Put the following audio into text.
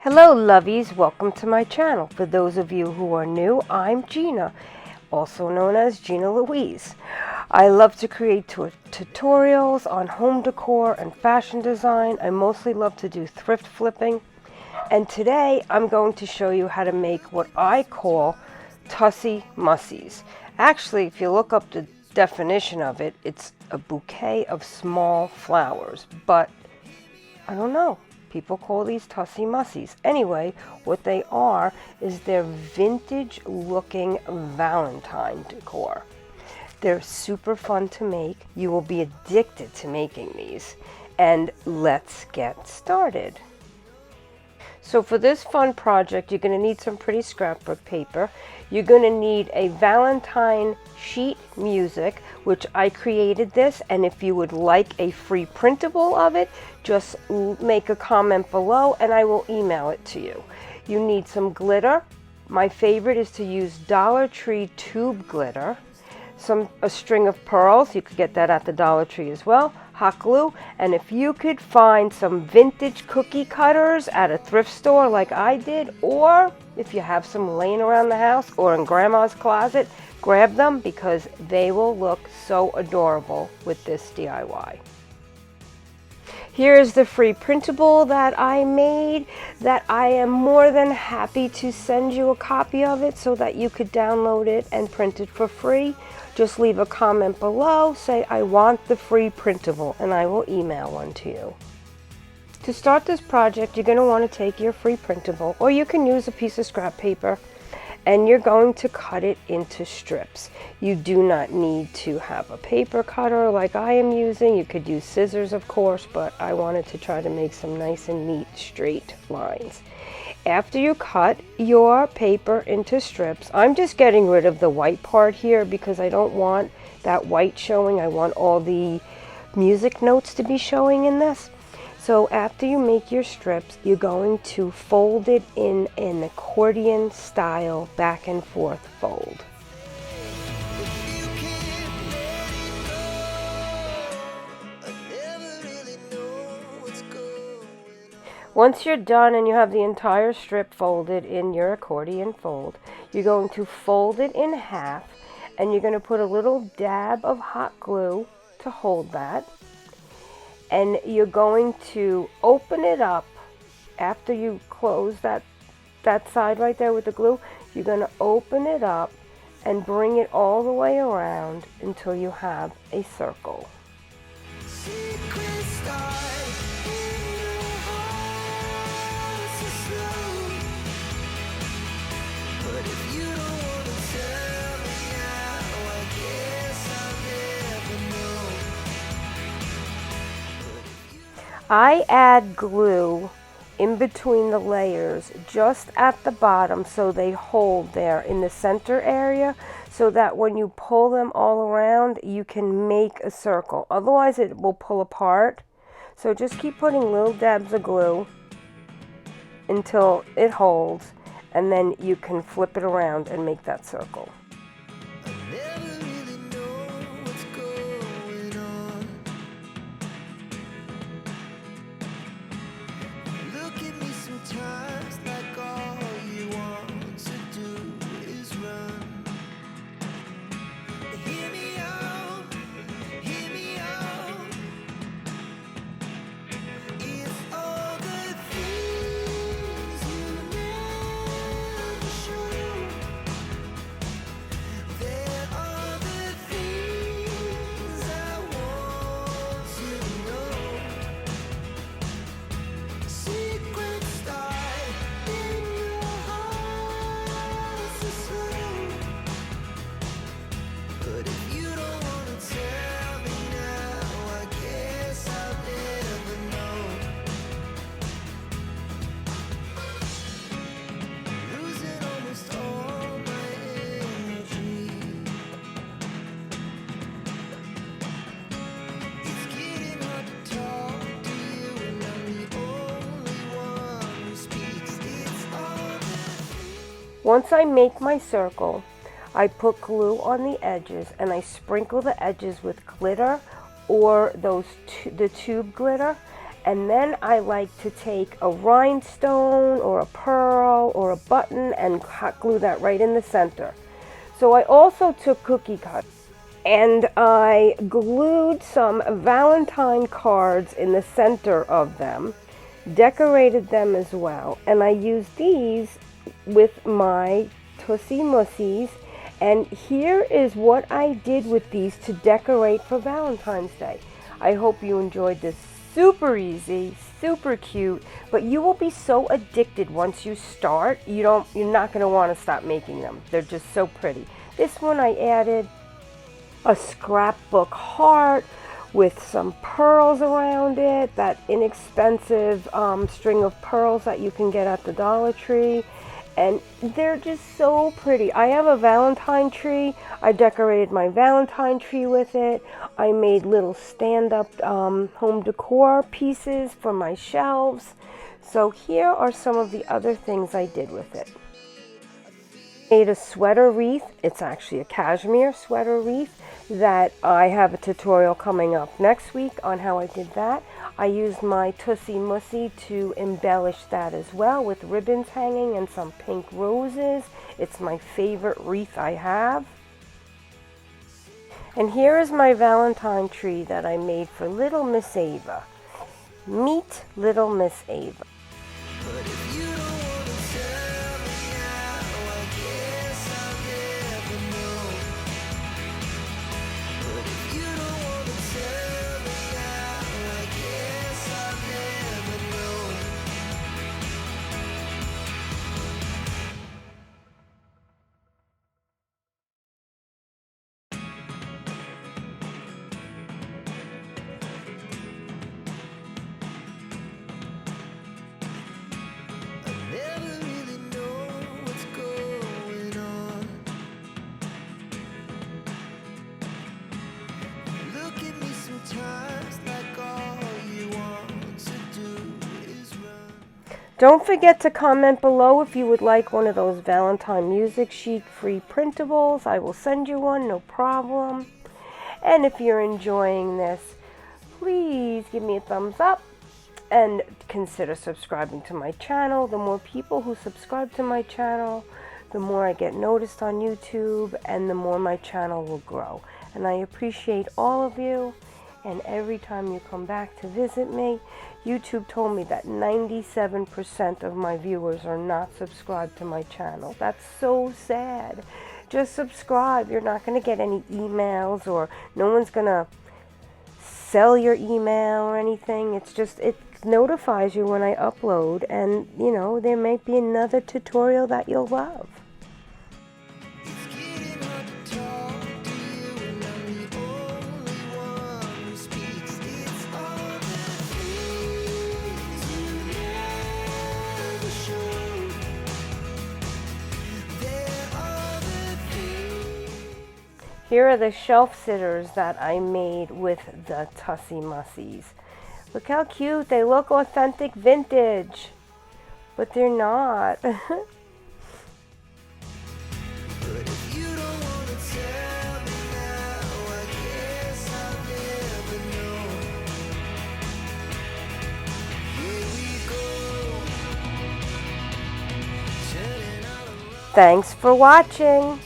Hello lovies, welcome to my channel. For those of you who are new, I'm Gina, also known as Gina Louise. I love to create tutorials on home decor and fashion design. I mostly love to do thrift flipping. And today I'm going to show you how to make what I call Tussie Mussies. Actually, if you look up the definition of it, it's a bouquet of small flowers, but I don't know. People call these Tussie Mussies. Anyway, what they are is they're vintage looking Valentine decor. They're super fun to make. You will be addicted to making these. And let's get started. So for this fun project, you're going to need some pretty scrapbook paper. You're going to need a Valentine sheet music, which I created this, and if you would like a free printable of it, just make a comment below and I will email it to you. You need some glitter. My favorite is to use Dollar Tree tube glitter. A string of pearls, you could get that at the Dollar Tree as well, hot glue, and if you could find some vintage cookie cutters at a thrift store like I did, or if you have some laying around the house or in grandma's closet, grab them because they will look so adorable with this DIY. Here's the free printable that I made that I am more than happy to send you a copy of it so that you could download it and print it for free. Just leave a comment below, say I want the free printable, and I will email one to you. To start this project, you're going to want to take your free printable, or you can use a piece of scrap paper, and you're going to cut it into strips. You do not need to have a paper cutter like I am using. You could use scissors, of course, but I wanted to try to make some nice and neat straight lines. After you cut your paper into strips, I'm just getting rid of the white part here because I don't want that white showing. I want all the music notes to be showing in this. So after you make your strips, you're going to fold it in an accordion style back and forth fold. Once you're done and you have the entire strip folded in your accordion fold, you're going to fold it in half and you're going to put a little dab of hot glue to hold that. And you're going to open it up after you close that side right there with the glue. You're going to open it up and bring it all the way around until you have a circle. I add glue in between the layers just at the bottom so they hold there in the center area so that when you pull them all around you can make a circle. Otherwise it will pull apart. So just keep putting little dabs of glue until it holds, and then you can flip it around and make that circle. Once I make my circle, I put glue on the edges and I sprinkle the edges with glitter or the tube glitter, And then I like to take a rhinestone or a pearl or a button and hot glue that right in the center. So I also took cookie cutters and I glued some Valentine cards in the center of them, decorated them as well, and I used these with my Tussie Mussies. And here is what I did with these to decorate for Valentine's Day. I hope you enjoyed this. Super easy, super cute, but you will be so addicted once you start. You're not going to want to stop making them. They're just so pretty. This one I added a scrapbook heart with some pearls around it, that inexpensive string of pearls that you can get at the Dollar Tree. And they're just so pretty. I have a Valentine tree. I decorated my Valentine tree with it. I made little stand-up home decor pieces for my shelves. So here are some of the other things I did with it. Made a sweater wreath. It's actually a cashmere sweater wreath that I have a tutorial coming up next week on how I did that. I used my Tussie Mussie to embellish that as well with ribbons hanging and some pink roses. It's my favorite wreath I have. And here is my Valentine tree that I made for little Miss Ava. Meet little Miss Ava. Don't forget to comment below if you would like one of those Valentine music sheet free printables. I will send you one, no problem. And if you're enjoying this, please give me a thumbs up and consider subscribing to my channel. The more people who subscribe to my channel, the more I get noticed on YouTube and the more my channel will grow. And I appreciate all of you. And every time you come back to visit me, YouTube told me that 97% of my viewers are not subscribed to my channel. That's so sad. Just subscribe. You're not going to get any emails, or no one's going to sell your email or anything. It's just, it notifies you when I upload, and you know, there may be another tutorial that you'll love. Here are the shelf sitters that I made with the Tussie Mussies. Look how cute. They look authentic vintage, but they're not. Thanks for watching.